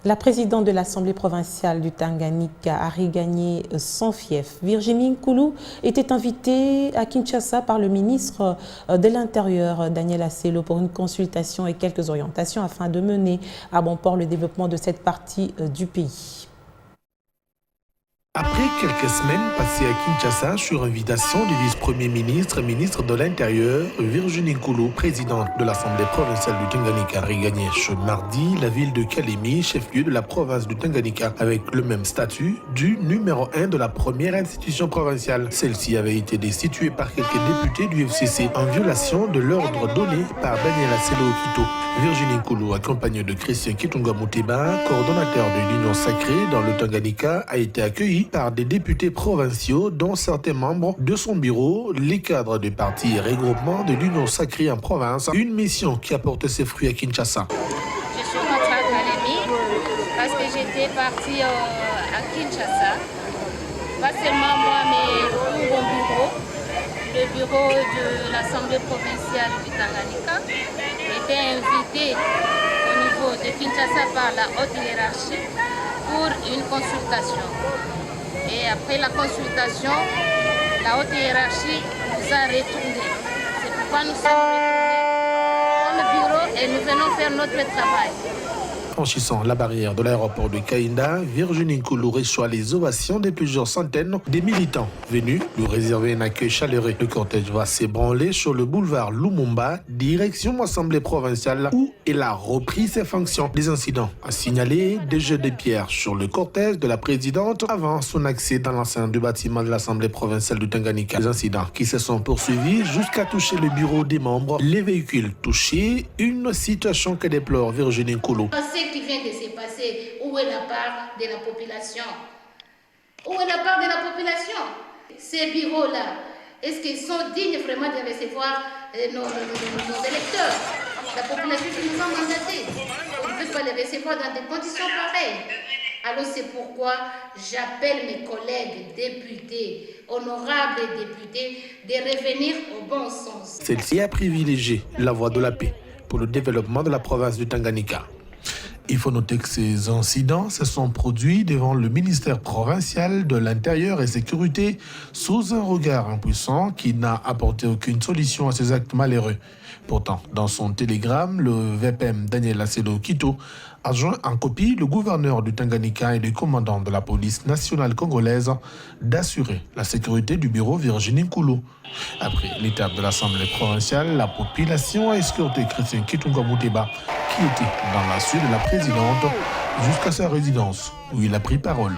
La présidente de l'Assemblée provinciale du Tanganyika a regagné son fief. Virginie Nkoulou était invitée à Kinshasa par le ministre de l'Intérieur, Daniel Aselo, pour une consultation et quelques orientations afin de mener à bon port le développement de cette partie du pays. Après quelques semaines passées à Kinshasa sur invitation du vice-premier ministre et ministre de l'Intérieur, Virginie Nkoulou, présidente de l'Assemblée provinciale du Tanganyika, a regagné ce mardi la ville de Kalemi, chef-lieu de la province du Tanganyika, avec le même statut du numéro 1 de la première institution provinciale. Celle-ci avait été destituée par quelques députés du FCC en violation de l'ordre donné par Daniel Aselo Okito. Virginie Nkoulou, accompagnée de Christian Kitunga Muteba, coordonnateur de l'Union sacrée dans le Tanganyika, a été accueillie par des députés provinciaux, dont certains membres de son bureau, les cadres du parti et regroupement de l'Union sacrée en province, une mission qui a porté ses fruits à Kinshasa. Je suis rentrée à Kalemi parce que j'étais partie à Kinshasa, pas seulement moi mais tout mon bureau, le bureau de l'Assemblée provinciale du Tanganyika était invité au niveau de Kinshasa par la haute hiérarchie pour une consultation. Et après la consultation, la haute hiérarchie nous a retourné. C'est pourquoi nous sommes retournés dans le bureau et nous venons faire notre travail. Franchissant la barrière de l'aéroport de Kainda, Virginie Nkoulou reçoit les ovations de plusieurs centaines de militants venus lui réserver un accueil chaleureux. Le cortège va s'ébranler sur le boulevard Lumumba, direction Assemblée provinciale, où elle a repris ses fonctions. Des incidents à signaler, des jeux de pierres sur le cortège de la présidente avant son accès dans l'enceinte du bâtiment de l'Assemblée provinciale du Tanganyika. Des incidents qui se sont poursuivis jusqu'à toucher le bureau des membres, les véhicules touchés, une situation que déplore Virginie Nkoulou. Ce qui vient de se passer, où est la part de la population? Où est la part de la population? Ces bureaux-là, est-ce qu'ils sont dignes vraiment de recevoir nos électeurs? La population qui nous a mandatés, on ne peut pas les recevoir dans des conditions pareilles. Alors c'est pourquoi j'appelle mes collègues députés, honorables députés, de revenir au bon sens. Celle-ci a privilégié la voie de la paix pour le développement de la province du Tanganyika. Il faut noter que ces incidents se sont produits devant le ministère provincial de l'Intérieur et Sécurité sous un regard impuissant qui n'a apporté aucune solution à ces actes malheureux. Pourtant, dans son télégramme, le VPM Daniel Aselo Okito a joint en copie le gouverneur du Tanganyika et le commandant de la police nationale congolaise d'assurer la sécurité du bureau Virginie Nkoulou. Après l'étape de l'Assemblée provinciale, la population a escorté Christian Kitunga Muteba, qui était dans la suite de la présidente, jusqu'à sa résidence, où il a pris parole.